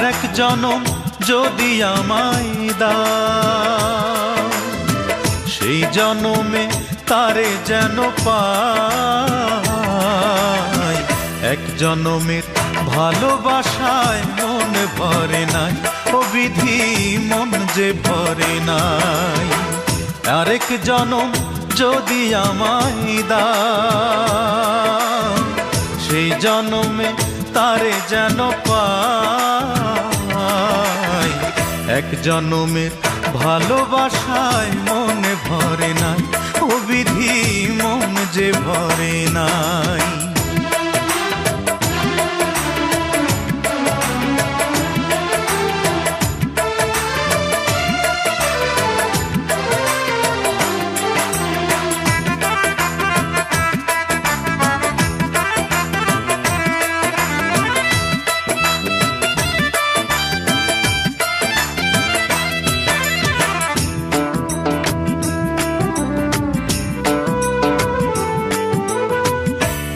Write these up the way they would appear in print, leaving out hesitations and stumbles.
এক জনম যদি আমায় দাও, সেই জনমে তারে যেন পাই। এক জনমের ভালোবাসায় মন ভরে নাই, ও বিধি মন যে ভরে নাই। আরেক জনম যদি আমায় দাও, সেই জনমে তারে যেন পাই। এক জনমের ভালোবাসায় মনে ভরে নাই, ও বিধি মন যে ভরে নাই।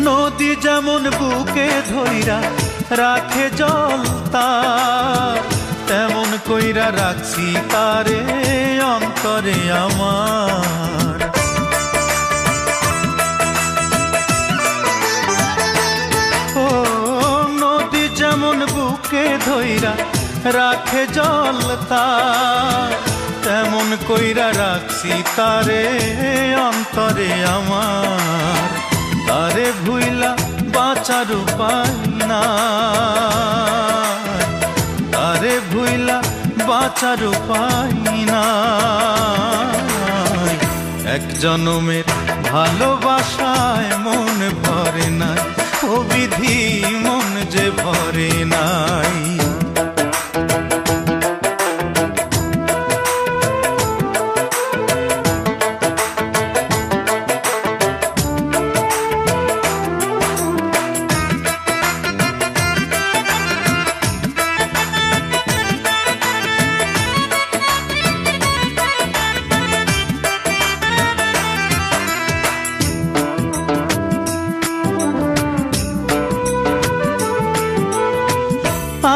নদী যেমন বুকে ধইরা রাখে জল তার, তেমন কইরা রাখছি তারে অন্তরে আমার। ও নদী যেমন বুকে ধইরা রাখে জল তার, তেমন কইরা রাখছি তারে অন্তরে আমার। তারে ভুইলা বাঁচার উপায় নাই, তারে ভুইলা বাঁচার উপায় নাই। এক জনমের ভালোবাসায় মন ভরে নাই, ও বিধি মন যে ভরে নাই।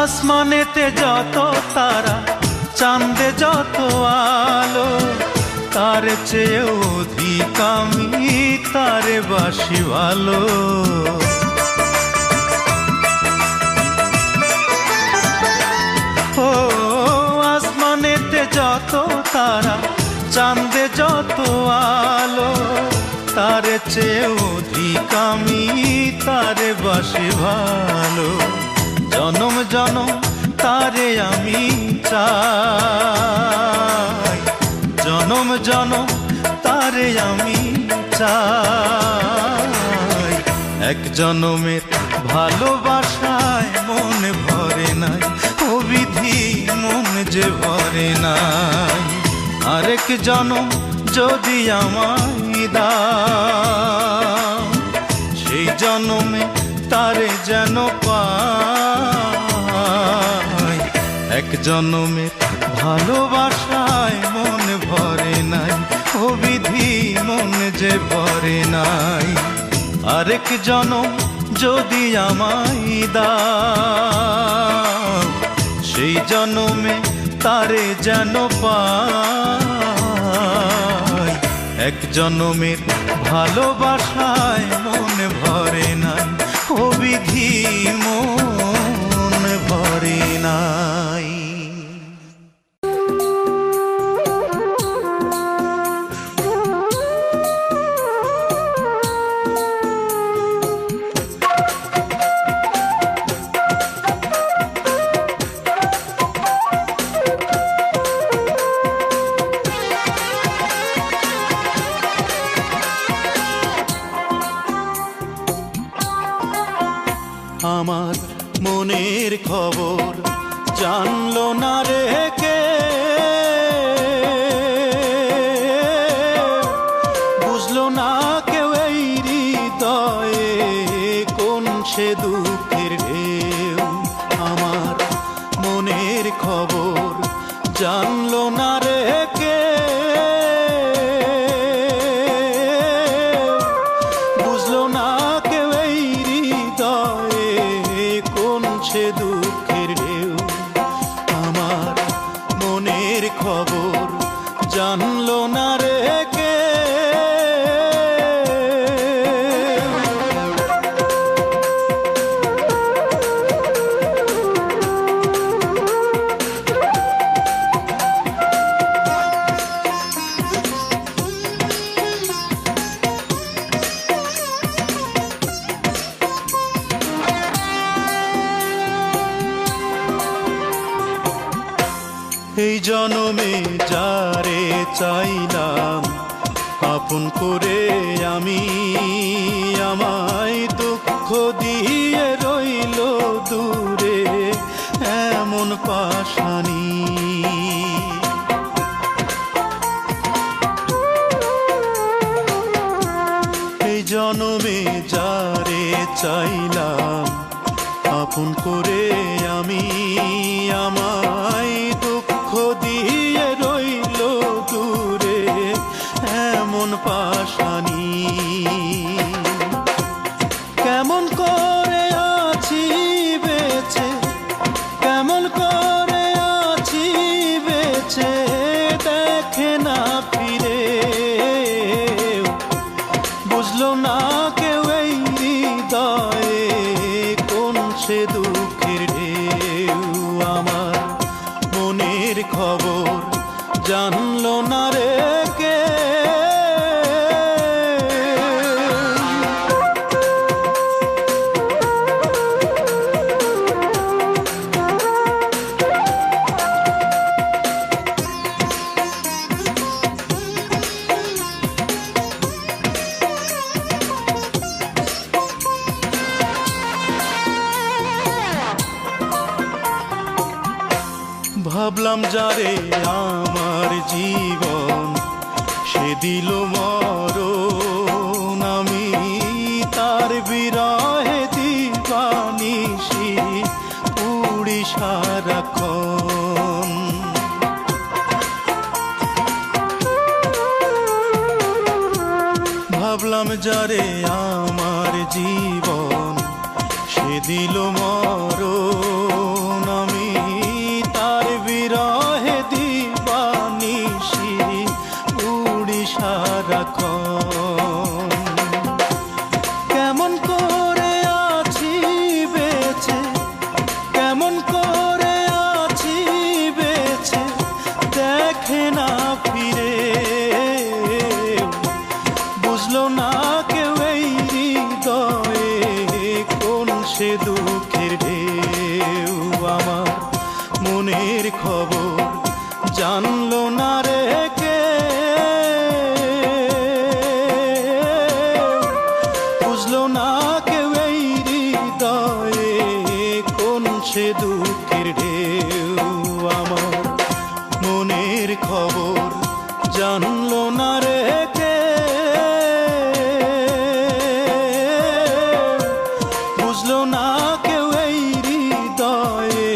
আসমানেতে যত তারা, চাঁদে যত আলো, তার চেয়ে অধিক আমি তারে বাসি ভালো। ও আসমানেতে যত তারা, চাঁদে যত আলো, তার চেয়ে অধিক আমি তারে বাসি ভালো। জনম জনম তারে আমি চাই, জনম জনম তারে আমি চাই। এক জনমের ভালোবাসায় মন ভরে নাই, ও বিধি মন যে ভরে নাই। আরেক জনম যদি আমায় দাও, সেই জনমে তারে যেন পাই। এক জনমের ভালোবাসায় মন ভরে নাই, ও বিধি মন যে ভরে নাই। আরেক জনম যদি আমায় দাও, সেই জনমে তারে যেন পাই। এক জনমের ভালোবাসায় মন ভরে নাই, ও বিধি মন ভরে নাই। আমার মনের খবর জানলো না রে কে, বুঝলো না কেউ এই হৃদয়ে কোন সে দুঃখের ঢেউ। আমার মনের খবর জানলো না রে কে, বুঝলো না কেউ এই হৃদয়ে কোন সে দুঃখের ঢেউ। জানলো না রে কে। এই জনমে যারে চাইলাম আপন করে আমি, আমায় দুঃখ দিয়ে রইল দূরে এমন পাশানি। এই জনমে যারে চাইলাম আপন করে আমি, আমায় দুঃখ দিয়ে রইল দূরে এমন পাশানি। কেমন করে আছি বেঁচে, কেমন করে আছি বেঁচে, দেখে না ফিরে, বুঝলো না কেউ এই হৃদয়ে কোন সে দুঃখের ঢেউ। আমার মনের খবর জানলো না রে কে। ভাবলাম যারে আমার জীবন সে দিল মরণ, আমি তার বিরহে দিবানিশি পুড়ি সারাক্ষণ। ভাবলাম যারে আমার জীবন সে দিল মরণ, আমি তার বিরহে দিবানিশি উড়ি সারাক্ষণ। কেমন করে আছি বেঁচে, কেমন করে আছি বেঁচে, দেখে না ফিরে, বুঝলো না কেউ এই হৃদয়ে কোন সে দুঃখের ঢেউ। আমার মনের খবর জানলো না রে কে, বুঝলো না কেউ এই হৃদয়ে কোন সে দুঃখের ঢেউ। আমার মনের খবর জানলো না রে কে, বুঝলো না কেউ এই হৃদয়ে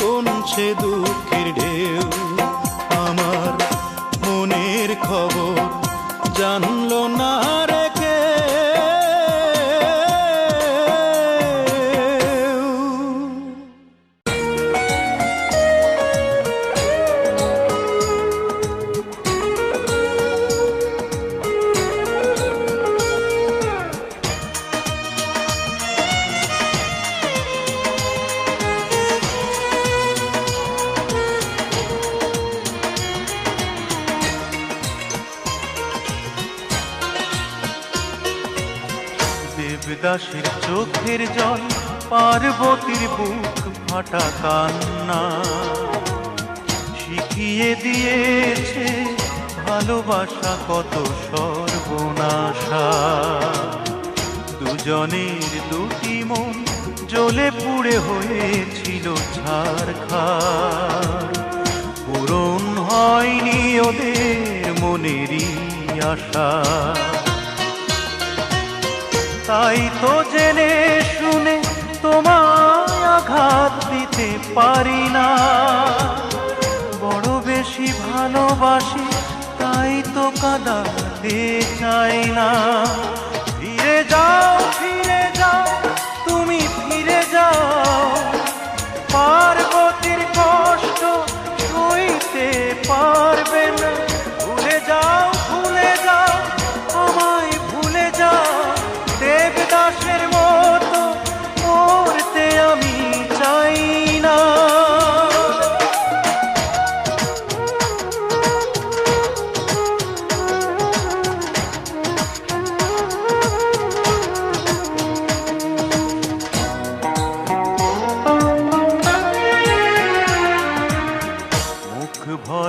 কোন সে দুঃখের ঢেউ। আমার মনের খবর জানলো না রে কে। দেবদাসের চোখের জল, পার্বতীর বুক ফাটা কান্না শিখিয়ে দিয়েছে ভালোবাসা কত সর্বনাশা। দুজনের দুটি মন জ্বলে পুড়ে হয়েছিল ছারখার, পূরণ হয়নি ওদের মনেরই আশা। তাই তো জেনে শুনে তোমায় আঘাত দিতে পারি না, বড় বেশি ভালোবাসি তাই তো কাঁদাতে চাই না। ফিরে যাও, ফিরে যাও, তুমি ফিরে যাও, পার্বতীর কষ্ট সইতে পারবে না।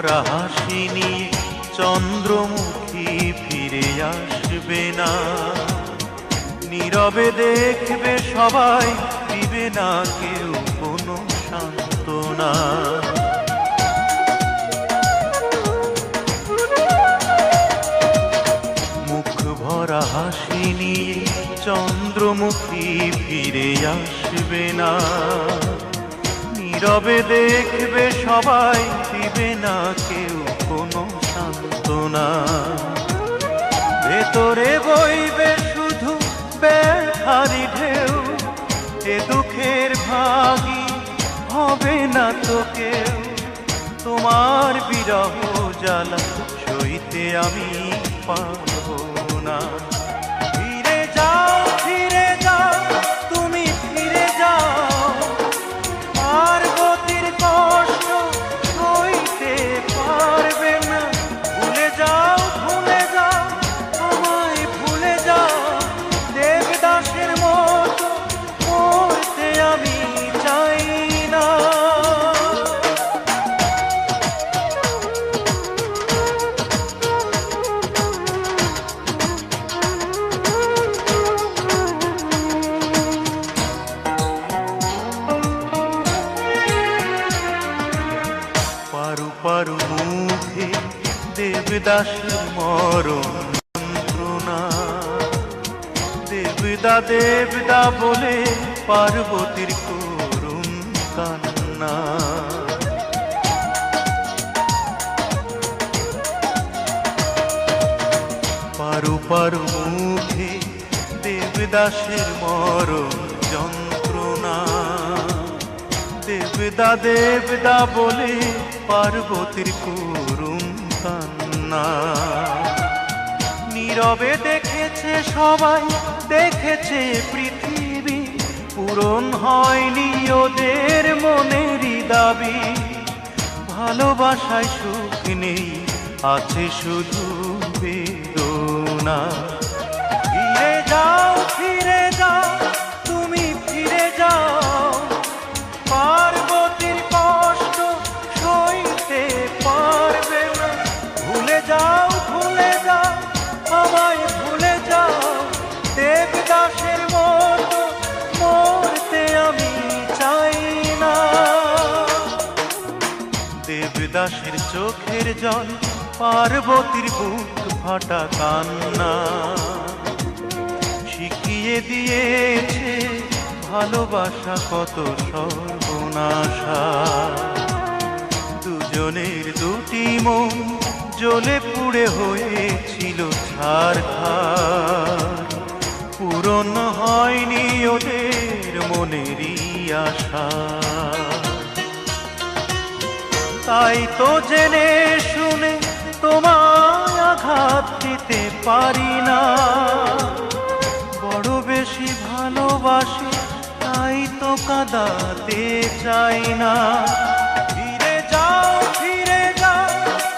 ভরা হাসি নিয়ে চন্দ্রমুখী ফিরে আসবে না, নীরবে দেখবে সবাই, দিবে না কেউ কোনো সান্ত্বনা। মুখ ভরা হাসি নিয়ে চন্দ্রমুখী ফিরে আসবে না, নীরবে দেখবে সবাই, দিবে না কেউ কোনো সান্ত্বনা। ভেতরে বইবে শুধু ব্যথারি ঢেউ, এ দুঃখের ভাগী হবে না তো কেউ, তোমার বিরহ জ্বালা সইতে আমি পারবো না। ফিরে যাও তুমি ফিরে যাও, পার্বতীর কষ্ট সইতে পারবে না। ভুলে যাও আমায় ভুলে যাও, দেবদাসের মতো মরতে আমি চাই না। পারু পারু মুখে দেবদাসের মরণ যন্ত্রণা, দেবদা দেবদা বলে পার্বতীর করুণ কান্না। পারু পারু মুখে দেবদাসের মরণ যন্ত্রণা, দেবদা দেবদা বলে পার্বতীর করুণ কান্না। নীরবে দেখেছে সবাই, দেখেছে পৃথিবী, পূরণ হয়নি ওদের মনেরই দাবি। ভালোবাসায় সুখ নেই, আছে শুধু বেদনা। ফিরে যাও তুমি ফিরে যাও, পার্বতীর কষ্ট সইতে পারবে না। ভুলে যাও আমায় ভুলে যাও, দেবদাসের মতো মরতে আমি চাই না। দেবদাসের চোখের জল, পার্বতীর বুক ফাটা কান্না, শিখিয়ে দিয়েছে ভালোবাসা কত সর্বনাশা। দুজনের দুটি মন জ্বলে পুড়ে হয়েছিল ছারখার, পূরণ হয়নি ওদের মনেরই আশা। তাই তো জেনে শুনে তোমায় আঘাত দিতে পারি না, বড় বেশি ভালোবাসি তাই তো কাঁদাতে চাই না। ফিরে যাও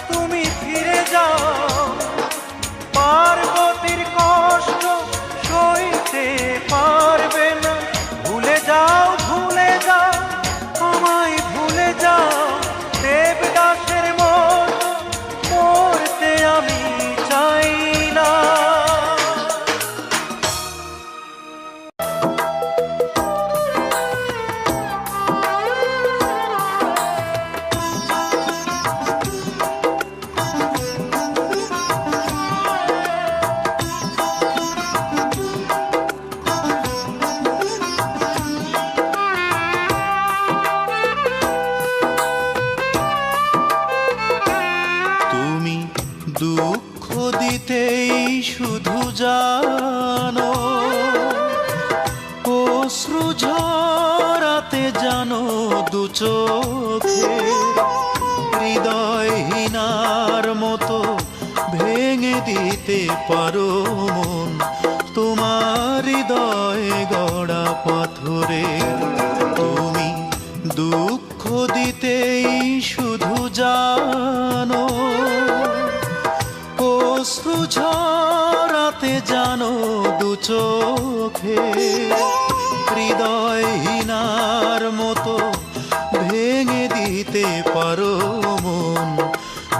তুমি ফিরে যাও, পার্বতীর কষ্ট সইতে পারবে না। ভুলে যাও আমায় ভুলে যাও, দেবদাসের মতো মরতে আমি চাই না। দুঃখ দিতেই শুধু জানো, অশ্রু ঝরাতে জানো দু চোখে, হৃদয়হীনার মতো ভেঙে দিতে পারো মন, তোমার হৃদয় গড়া পাথরে। তুমি দুঃখ দিতেই শুধু জানো, অশ্রু ঝরাতে জানো দু চোখে, হৃদয়হীনার মতো ভেঙে দিতে পারো মন,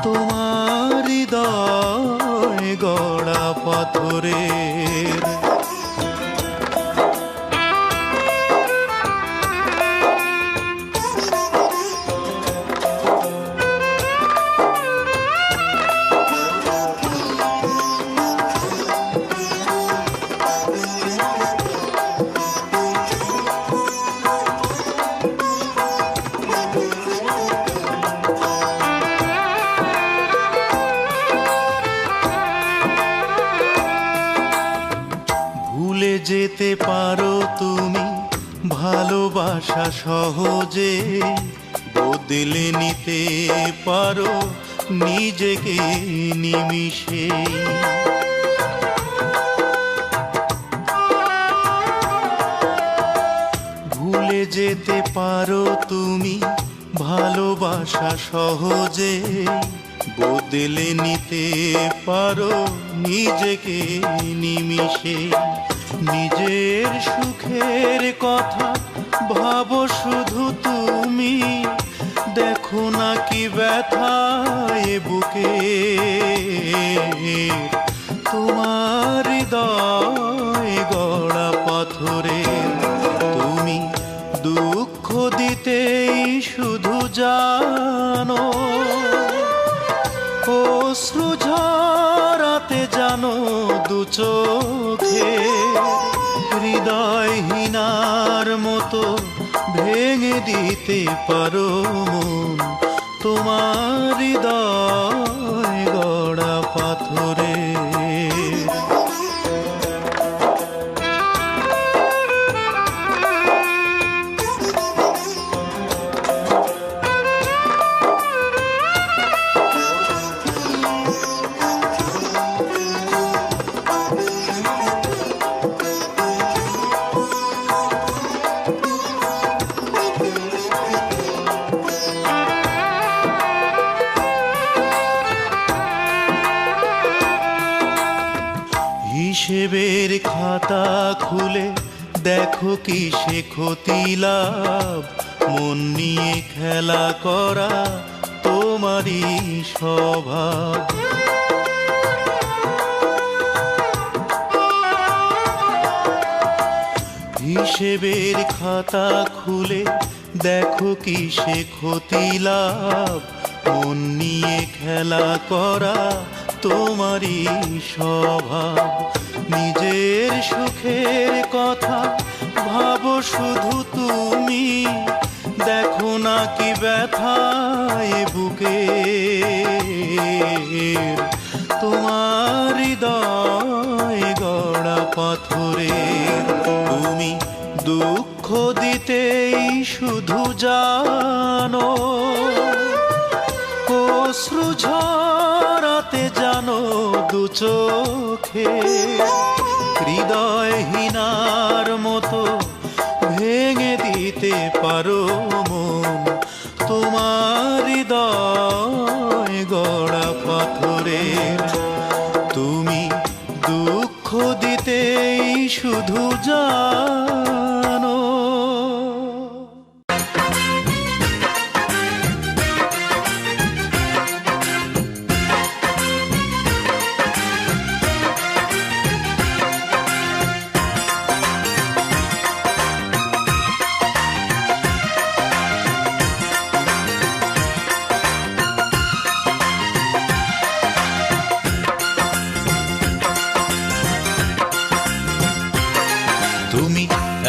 তোমার হৃদয় গড়া পাথরের। ভুলে যেতে পারো তুমি ভালোবাসা সহজে, বদলে নিতে পারো নিজেকে নিমিষে। ভুলে যেতে পারো তুমি ভালোবাসা সহজে, বদলে নিতে পারো নিজেকে নিমিষে। নিজের সুখের কথা ভাবো শুধু তুমি, দেখো না কি ব্যথায় বুকে। তোমার হৃদয় গড়া পাথরে, তুমি দুঃখ দিতেই শুধু জানো, অশ্রু ঝরাতে জানো দু চোখে। হৃদয়হীনার মতো ভেঙে দিতে পারো মন, তোমার হৃদয় গড়া পাথরে। হিসেবের খাতা খুলে দেখো কিসে ক্ষতি লাভ, মন নিয়ে খেলা করা তোমারই স্বভাব। হিসেবের খাতা খুলে দেখো কিসে ক্ষতি লাভ, মন নিয়ে খেলা করা তোমারই স্বভাব। নিজের সুখের কথা ভাবো শুধু তুমি, দেখো না কি ব্যথায় বুকে। তোমার হৃদয় গড়া পাথরে, তুমি দুঃখ দিতেই শুধু জানো, অশ্রু ঝরাতে জানো দু চোখে। হৃদয়হীনার মতো ভেঙে দিতে পারো মন, তোমার হৃদয় গড়া পাথরের। তুমি দুঃখ দিতেই শুধু জানো।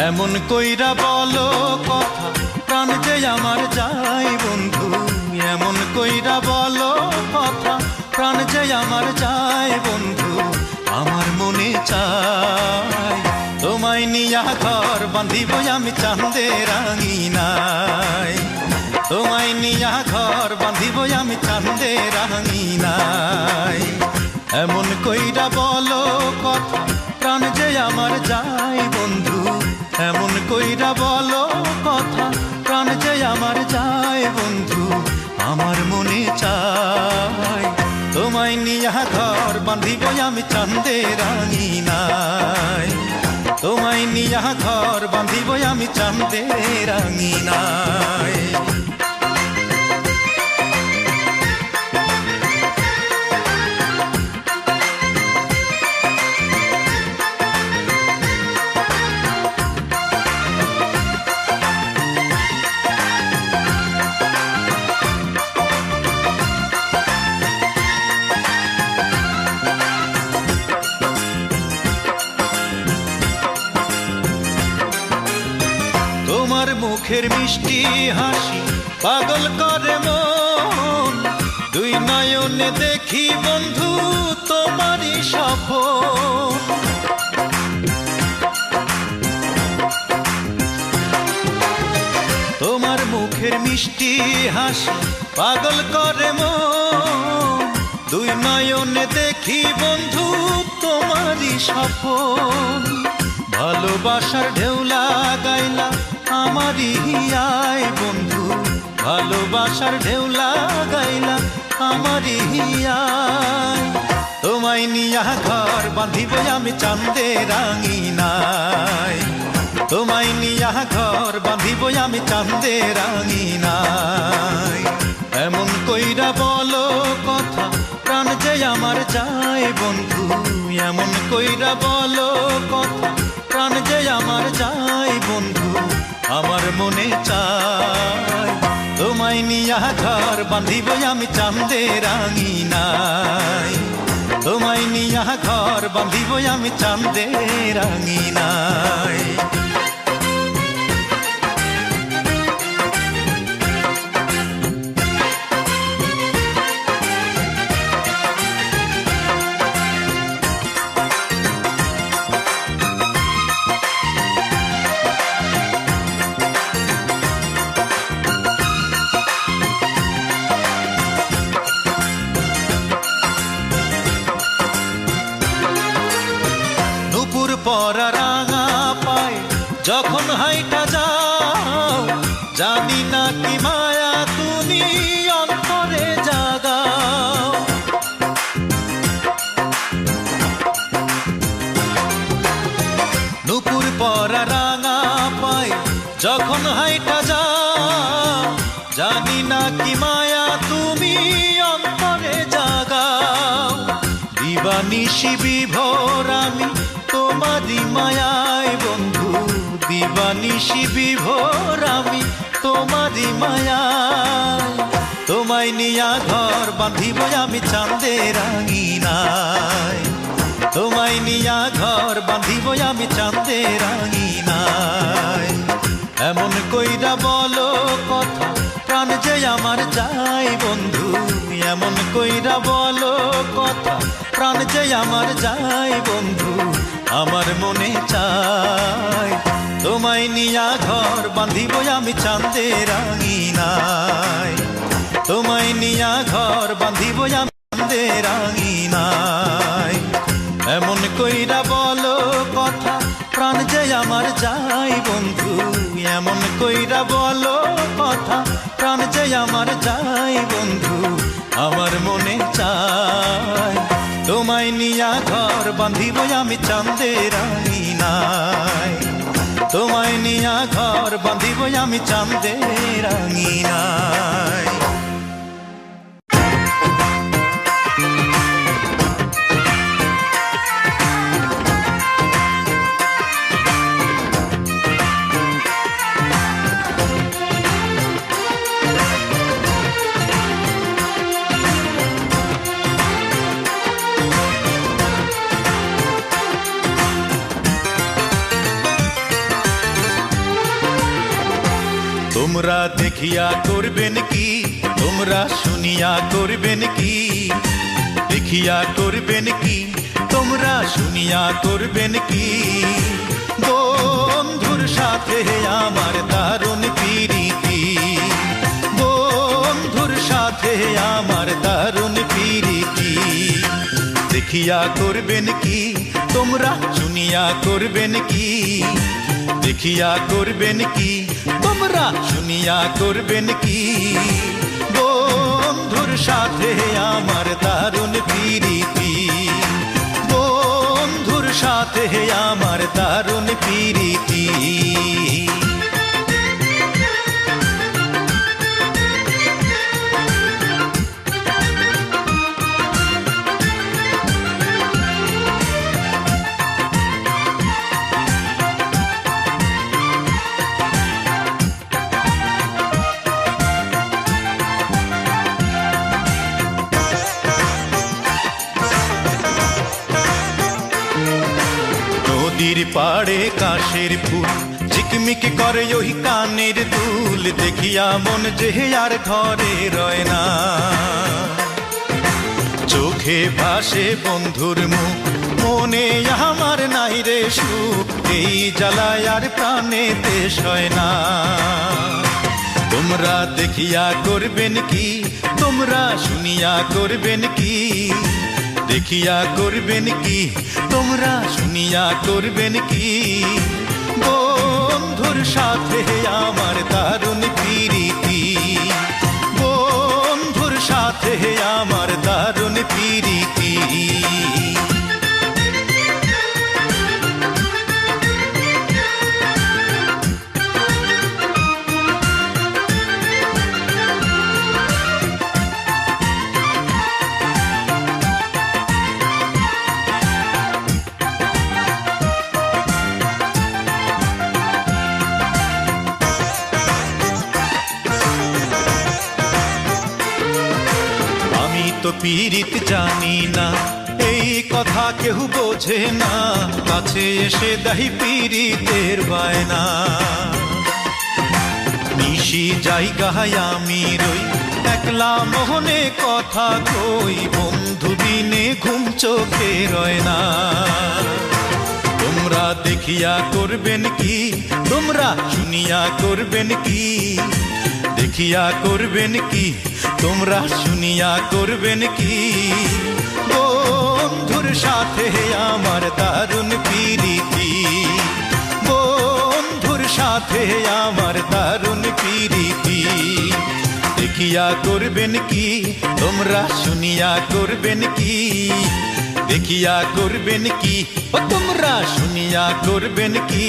এমন কইরা বলো কথা প্রাণ যে আমার যায় বন্ধু, এমন কইরা বলো কথা প্রাণ যে আমার যায় বন্ধু। আমার মনে চাই তোমায় নিয়া ঘর বাঁধিব আমি চাঁদের আঙিনায়, তোমায় নিয়া ঘর বাঁধিব আমি চাঁদের আঙিনায়। এমন কইরা বলো কথা প্রাণ যে আমার যায় বন্ধু, এমন কইরা বলো কথা প্রাণ যে আমার যায় বন্ধু। আমার মনে চাই তোমায় নিয়া ঘর বাঁধিব আমি চাঁদের আঙিনায়, তোমায় নিয়া ঘর বাঁধিব আমি চাঁদের আঙিনায়। মুখের মিষ্টি হাসি পাগল করে মন, দুই নয়নে দেখি বন্ধু তোমারই সপন। তোমার মুখের মিষ্টি হাসি পাগল করে মন, দুই নয়নে দেখি বন্ধু তোমারই সপন। ভালোবাসার ঢেউ লাগাইলা আমারই হিয়ায় বন্ধু, ভালোবাসার ঢেউ লাগাইলা আমারই হিয়ায়। তোমায় নিয়া ঘর বাঁধিব আমি চাঁদের আঙিনায়, তোমায় নিয়া ঘর বাঁধিব আমি চাঁদের আঙিনায়। এমন কইরা বলো কথা প্রাণ যে আমার চায় বন্ধু, এমন কইরা বলো কথা প্রাণ যে আমার চায় বন্ধু, আমার মনে চায়। তোমায় নিয়া ঘর বাঁধিব আমি চাঁদের আঙিনায়, তোমায় নিয়া ঘর বাঁধিব আমি চাঁদের আঙিনায়। পরা রাঙা পায় যখন হাইটা যাও, জানি না কি মায়া তুমি অন্তরে জাগাও। নুপুর পরা রাঙা পায় যখন হাইটা যাও, জানি না কি মায়া তুমি অন্তরে জাগাও। দিবানিশি বিভোর আমি তোমারি মায়ায় বন্ধু, দিবানিশি বিভোর আমি তোমারি মায়ায়। তোমায় নিয়া ঘর বাঁধিব আমি চাঁদের আঙিনায়, তোমায় নিয়া ঘর বাঁধিব আমি চাঁদের আঙিনায়। এমন কইরা বলো কথা প্রাণ যে আমার চাই বন্ধু, এমন কইরা বলো কথা প্রাণ যে আমার যাই বন্ধু, আমার মনে চায়। তোমায় নিয়া ঘর বাঁধিব আমি চাঁদের আঙিনায়, তোমায় নিয়া ঘর বাঁধিব আমি চাঁদের আঙিনায়। এমন কইরা বলো কথা প্রাণ যে আমার যাই বন্ধু, এমন কইরা বলো কথা প্রাণ যে আমার যাই বন্ধু, আমার মনে চায়। তোমায় নিয়া ঘর বাঁধিব আমি চাঁদের আঙিনায়, তোমায় নিয়া ঘর বাঁধিব আমি চাঁদের আঙিনায়। তোমরা দেখিয়া করবেন কি, তোমরা শুনিয়া করবেন কি, দেখিয়া করবেন কি, তোমরা শুনিয়া করবেন কি। বন্ধুর সাথে আমার দারুণ প্রীতি, বন্ধুর সাথে আমার দারুণ প্রীতি। দেখিয়া করবেন কি, তোমরা শুনিয়া করবেন কি, দেখিয়া করবেন কি, তোমরা শুনিয়া করবেন কি। বন্ধুর সাথে আমার দারুণ প্রীতি, বন্ধুর সাথে আমার দারুণ প্রীতি। নদীর পাড়ে কাশের ফুল ঝিকমিক করে ওই কানের দুল দেখিয়া মন যে আর ঘরে রয় না। চোখে ভাসে বন্ধুর মুখ, মনে আমার নাই রে সুখ, এই জ্বালায় আর প্রাণেতে সয় না। তোমরা দেখিয়া করবেন কি, তোমরা শুনিয়া করবেন কি, দেখিয়া করবেন কি, তোমরা শুনিয়া করবেন কি। বন্ধুর সাথে আমার দারুণ প্রীতি, বন্ধুর সাথে আমার দারুণ প্রীতি। তো পীড়িত জানি না, এই কথা কেউ বোঝে না, কাছে এসে দাহি পীড়িতের বায়না। নিশি জায়গায় আমি রই, একলা মোহনে কথা কই, বন্ধু বিনে ঘুম চোখে রয় না। তোমরা দেখিয়া করবেন কি, তোমরা শুনিয়া করবেন কি, দেখিয়া করবেন কি, তোমরা শুনিয়া করবেন কি। বন্ধুর সাথে আমার দারুণ প্রীতি, বন্ধুর সাথে আমার দারুণ প্রীতি। দেখিয়া করবেন কি, তোমরা শুনিয়া করবেন কি, দেখিয়া করবেন কি, তোমরা শুনিয়া করবেন কি।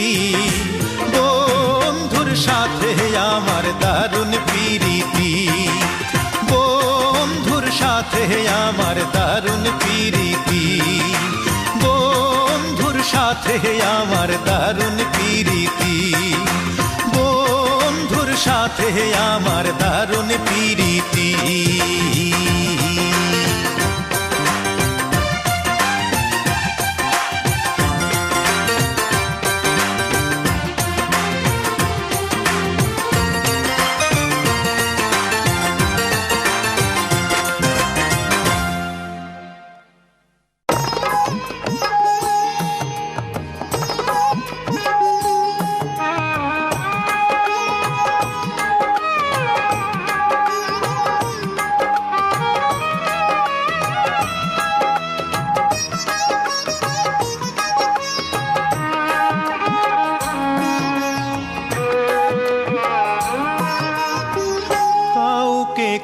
বন্ধুর সাথে আমার দারুণ প্রীতি, বন্ধুর সাথে আমার দারুণ প্রীতি, বন্ধুর সাথে আমার দারুণ প্রীতি, বন্ধুর সাথে আমার দারুণ প্রীতি।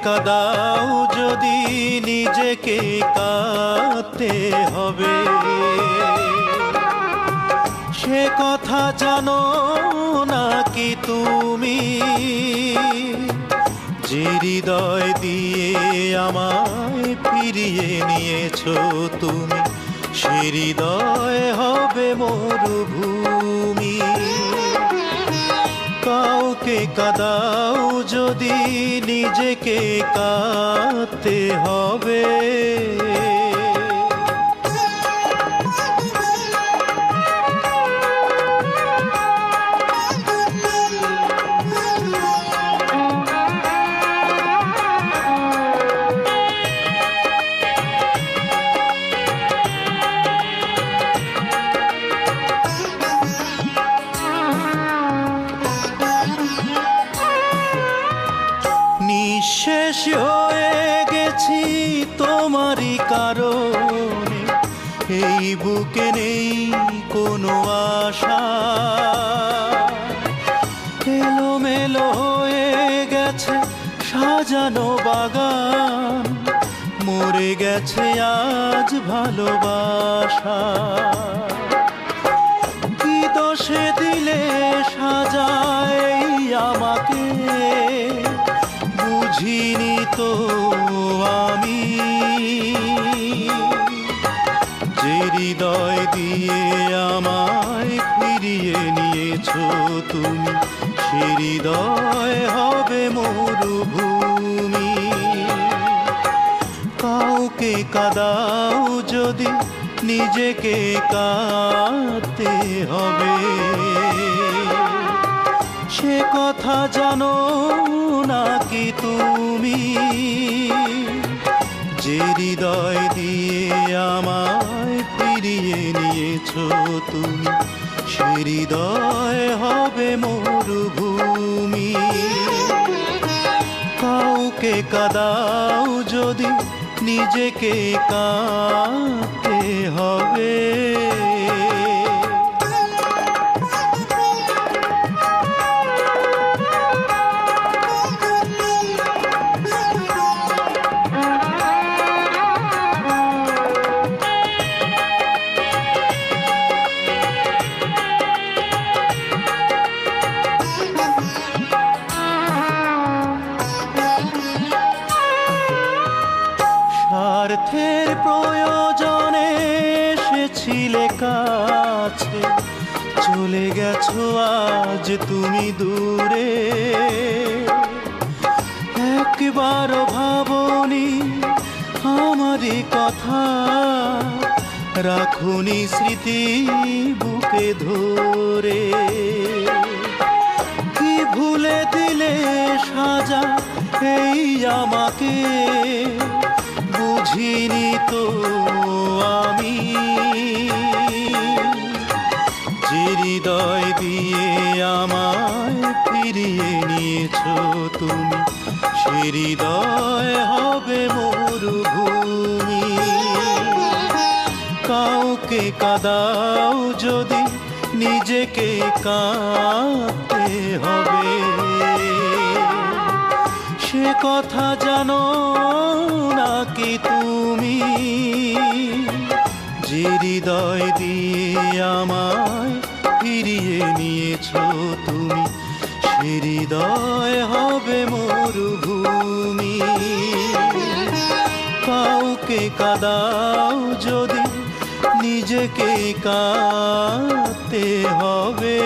কাদাও যদি নিজেকে কাঁদতে হবে, সে কথা জানো না কি তুমি, যে হৃদয় দিয়ে আমায় ফিরিয়ে নিয়েছো তুমি, সে হৃদয় হবে মরুভূমি। কাউকে কাদাও যদি নিজেকে কাঁদতে হবে, নিঃশেষ হয়ে গেছি তোমারই কারণে, এই বুকে নেই কোনো আশা, এলোমেলো হয়ে গেছে সাজানো বাগান, মরে গেছে আজ ভালোবাসা। কি দোষে দিলে সাজায় আমাকে, বুঝিনি তো আমি, যে হৃদয় দিয়ে আমায় ফিরিয়ে নিয়েছো তুমি, সে হৃদয় হবে মরুভূমি। কাউকে কাদাও যদি নিজেকে কাঁদতে হবে। সে কথা জানো নাকি তুমি, যে হৃদয় দিয়ে আমায় ফিরিয়ে নিয়েছো তুমি, সে হৃদয় হবে মরুভূমি। কাউকে কাঁদাও যদি নিজেকে কাঁদতে হবে। স্বার্থের প্রয়োজনে এসেছিলে কাছে, চলে গেছো আজ তুমি দূরে। একবারও ভাবনি আমারই কথা, রাখুনি স্মৃতি বুকে ধরে। কি ভুলে দিলে সাজা এই আমাকে, বুঝিনি তো আমি। যে হৃদয় দিয়ে আমায় ফিরিয়ে নিয়েছো তুমি, সে হৃদয় হবে মরুভূমি। কাউকে কাঁদাও যদি নিজেকে কাঁদতে হবে। সে কথা জানো নাকি তুমি, যে হৃদয় দিয়ে আমায় ফিরিয়ে নিয়েছো তুমি, সে হৃদয় হবে মরুভূমি। কাউকে কাঁদাও যদি নিজেকে কাঁদতে হবে।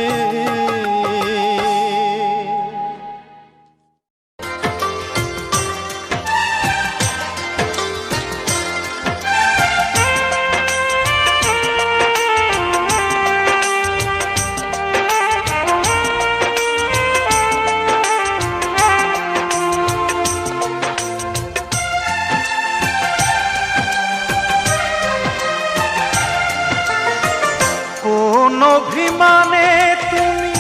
অভিমানে তুমি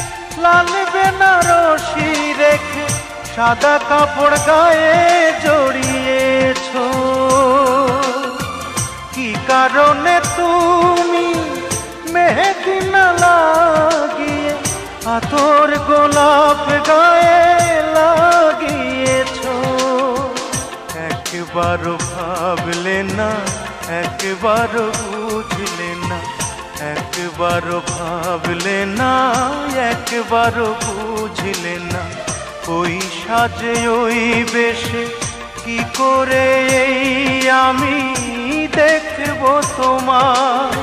লাল বেনারসি রেখে সাদা কাপড় গায়ে জড়িয়েছো। কি কারণে তুমি মেহেদি না লাগিয়ে আতর গোলাপ গায়ে লাগিয়েছো। একবারও ভাবলে না, একবারও বুঝলে না, একবারও ভাবলে না, একবারও বুঝলে না। ওই সাজে ওই বেশে কি করে আমি দেখবো তোমায়।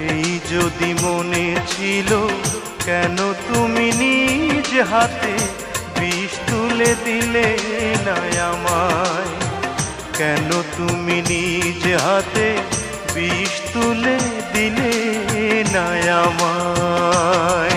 এই যদি মনে ছিল কেন তুমি নিজ হাতে বিষ তুলে দিলে না আমায়। কেন তুমি নিজ হাতে বিষ তুলে দিলে না আমায়।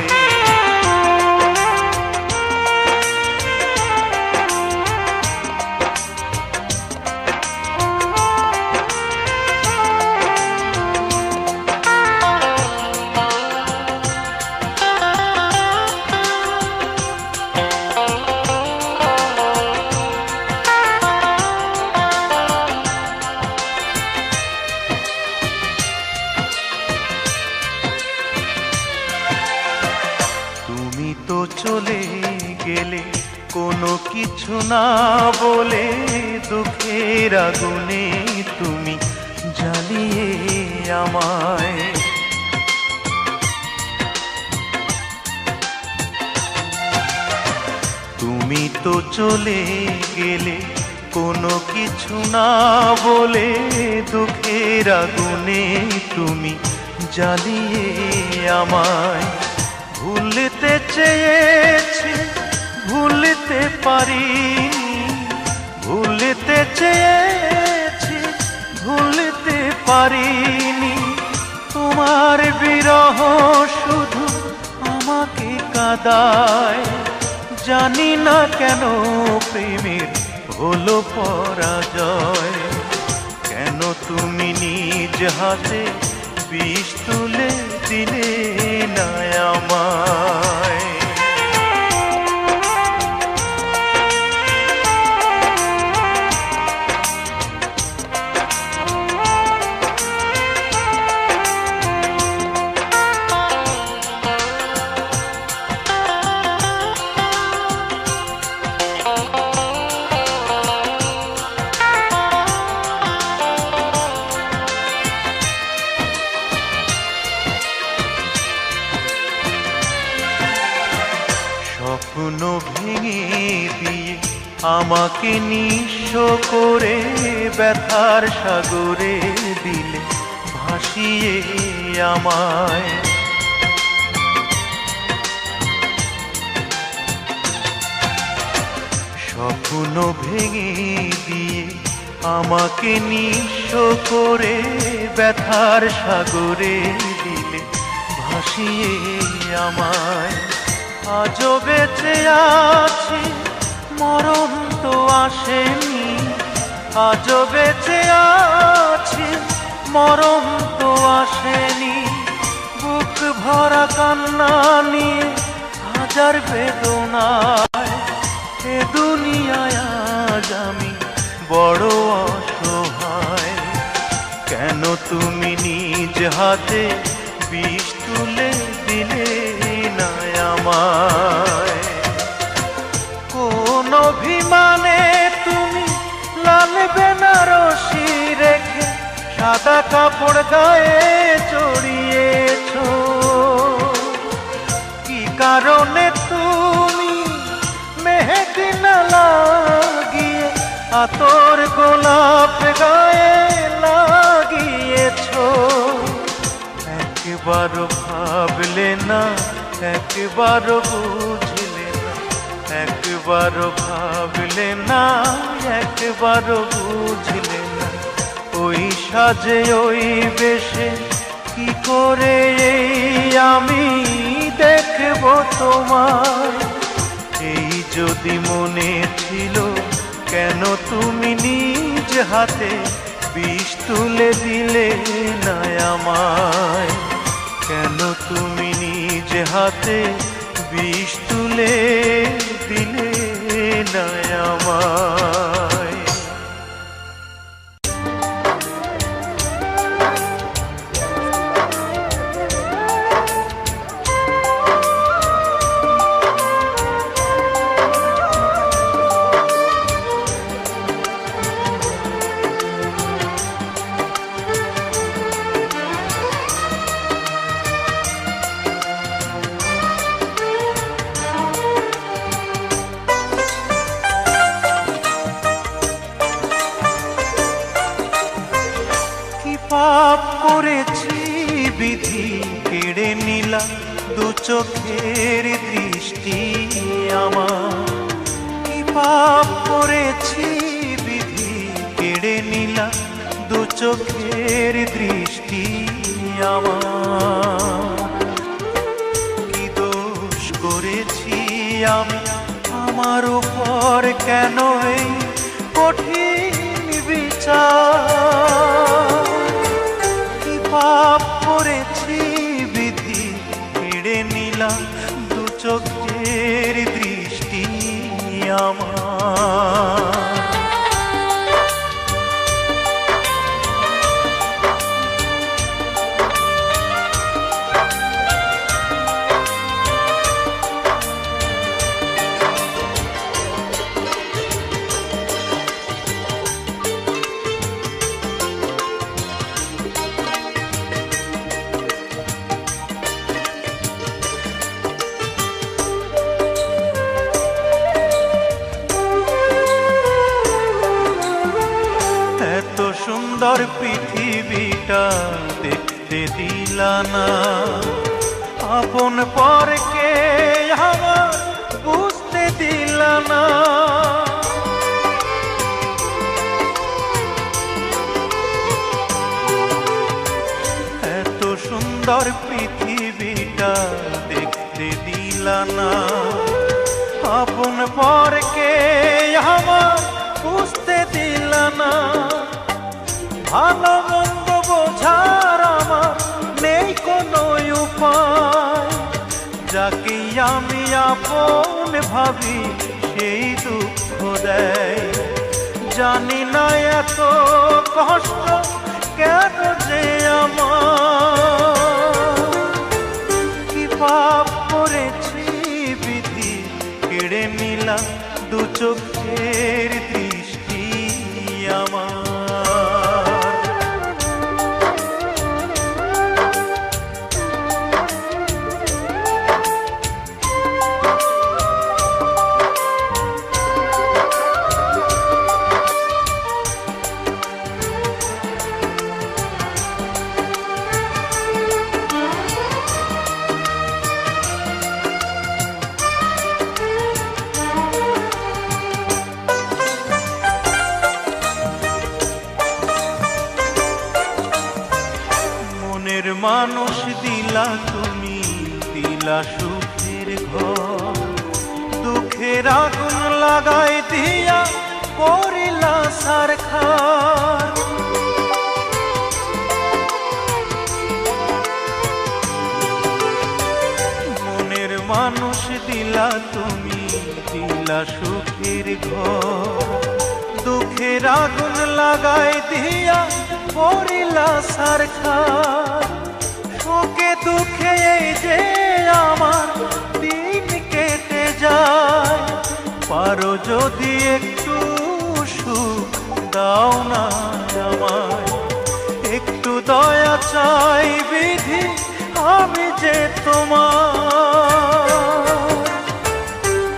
চলে গেলে কোনো কিছু না বলে, দুঃখের আগুনে তুমি জ্বালিয়ে আমায়। তুমি তো চলে গেলে কোনো কিছু না বলে, দুঃখের আগুনে তুমি জ্বালিয়ে আমায়। ভুলতে চেয়েছি ভুলতে পারিনি, ভুলতে চেয়েছি ভুলতে পারিনি। তোমার বিরহ শুধু আমাকে কাঁদায়। জানি না কেন প্রেমের হলো পরাজয়, কেন তুমি নিজ হাতে বিষ তুলে দিলে না আমায়। স্বপ্ন ভেঙে দিয়ে আমাকে নিঃস্ব করে ব্যথার সাগরে দিলে ভাসিয়ে আমায়। স্বপ্ন ভেঙে দিয়ে আমাকে নিঃস্ব করে ব্যথার সাগরে দিলে ভাসিয়ে আমায়। আজও বেঁচে আছি, মরণ তো আসেনি, আজও বেঁচে আছি, মরণ তো আসেনি। বুক ভরা কান্না নিয়ে হাজার বেদনায় এ দুনিয়ায় আজ আমি বড় অসহায়। কেন তুমি নিজ হাতে বিষ তুলে দিলে না আমায়। কোন অভিমানে তুমি লাল বেনারসি রেখে সাদা কাপড় গায়ে জড়িয়েছ, কি কারণে তুমি মেহেদি না লাগিয়ে আতর গোলাপ গায়ে লাগিয়েছ। একবারও ভাবলে না, একবারও বুঝলে না, একবারও ভাবলে না, একবারও বুঝলে না। ওই সাজে ওই বেশে কি করে আমি দেখব তোমায়। এই যদি মনে ছিল, কেন তুমি নিজ হাতে বিষ তুলে দিলে না আমায়। কেন তুমি নিজ হাতে বিষ তুলে দিলে না আমায়। পাপ করেছি বিধি কেড়ে নিলা দু চোখের দৃষ্টি আমার। কি পাপ করেছি বিধি কেড়ে নিলা দু চোখের দৃষ্টি আমার। কি দোষ করেছি আমি, আমার উপর কেন এই কঠিন বিচার। পাপ করেছি বিধি কেড়ে নিলাম দু চোখের দৃষ্টি আমার। সুন্দর পৃথিবীটা দেখতে দিলা না, আপন পরকে আমার বুঝতে দিলা না। এত সুন্দর পৃথিবীটা দেখতে দিলা না, আপন পরকে আমার বুঝতে দিল না, ভালো মন্দ বোঝার আমার নেই কোনো উপায়। যাকে আমি আপন ভাবি সেই দুঃখ দেয়, জানি না এত কষ্ট কেন যে আমার। কি পাপ করেছি বিধি, কেড়ে নিলাম দু চোখের দৃষ্টি আমার। মানুষ দিলা তুমি, দিলা সুখের ঘর, দুঃখের আগুন লাগাই দিয়া করিলা সারখার। মনের মানুষ দিলা তুমি, দিলা সুখের ঘর, দুঃখের আগুন লাগাই দিয়া করিলা সারখার। সুখে দুঃখে এই যে আমার দিন কেটে যায়, পারো যদি একটু সুখ দাও না আমায়। একটু দয়া চাই বিধি, আমি যে তোমার।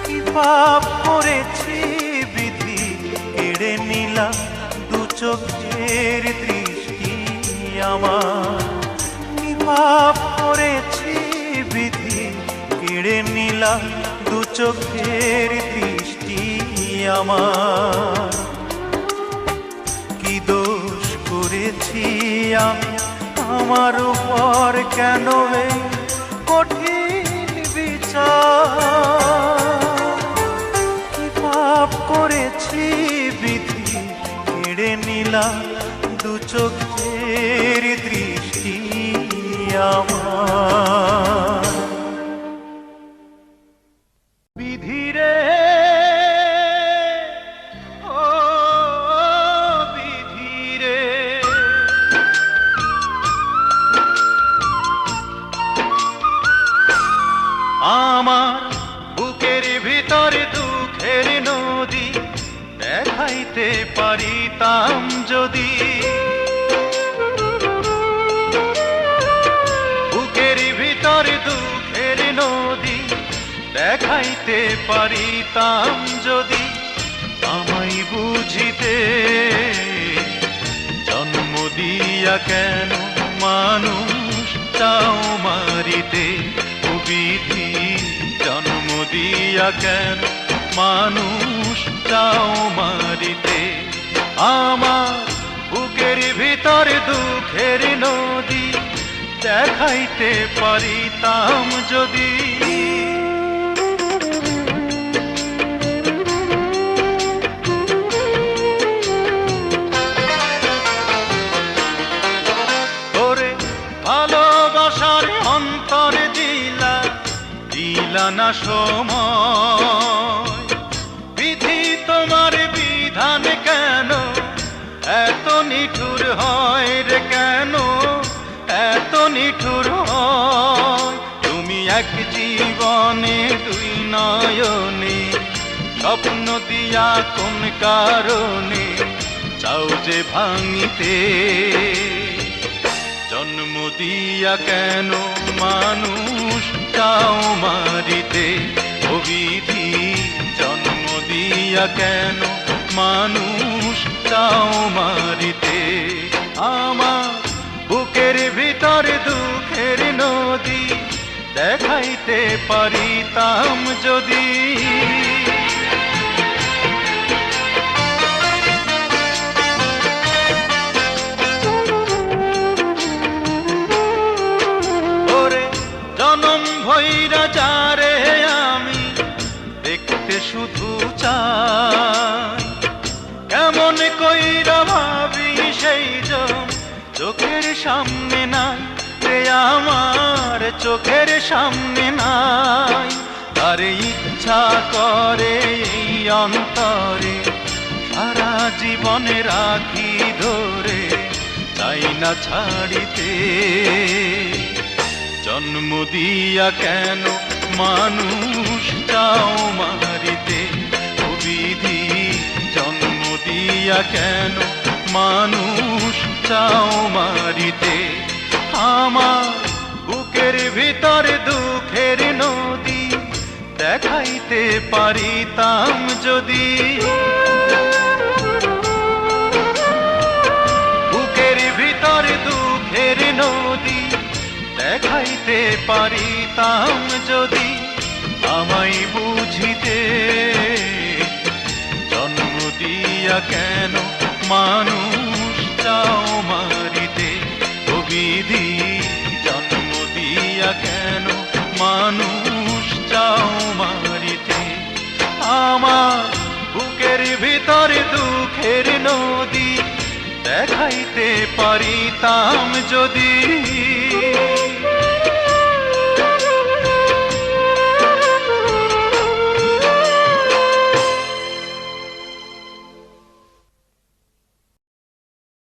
কি পাপ করেছি বিধি, কেড়ে নিলাম দু চোখের দৃষ্টি আমার। পাপ করেছি বিধি, কেড়ে নিলাম দু চোখের দৃষ্টি আমার। কি দোষ করেছি আমি, আমার উপর কেন এই কঠিন বিচার। কি পাপ করেছি বিধি, কেড়ে নিলাম দু চোখের দৃষ্টি আমার। বিধিরে ও বিধিরে, আমার বুকের ভিতর দুঃখের নদী দেখাইতে পারিতাম যদি। দুঃখের নদী দেখাইতে পারিতাম যদি, আমায় বুঝিতে জন্ম দিয়া কেন মানুষ চাও মারিতে। ও বিধি, জন্ম দিয়া কেন মানুষ চাও মারিতে। আমার বুকের ভিতর দুঃখের নদী দেখাইতে পারিতাম যদি। ওরে ভালোবাসার অন্তর দিলা, দিলা না সময়। বিধি তোমার বিধান কেন এত নিঠুর হয় রে, কেন এত নিঠুর হয়। তুমি এক জীবনে দুই নয়নে স্বপ্ন দিয়া কোন কারণে চাও যে ভাঙিতে। জন্ম দিয়া কেন মানুষ চাও মারিতে। ও বিধি, জন্ম দিয়া কেন মানুষ চাও মারিতে। আমার বুকের ভিতর দুঃখের নদী দেখাইতে পারিতাম যদি। ওরে জনম ভৈরা যারে আমি দেখতে শুধু মনে কইরা ভাবি সেই জন চোখের সামনে নাই রে, আমার চোখের সামনে নাই। আরে ইচ্ছা করে এই অন্তরে সারা জীবনে রাখি ধরে, চাই না ছাড়িতে। জন্ম দিয়া কেন মানুষ চাও মারিতে, ও বিধি জন্ম দিয়া কেন মানুষ চাও মারিতে। আমার বুকের ভিতরে দুঃখের নদী দেখাইতে পারিতাম যদি, বুকের ভিতরে দুঃখের নদী দেখাইতে পারিতাম যদি, আমায় বুঝিতে। জন্ম দিয়া কেন মানুষ চাও মারিতে, ও বিধি জন্ম দিয়া কেন মানুষ চাও মারিতে। আমার বুকের ভিতরে দুঃখের নদী দেখাইতে পারিতাম যদি।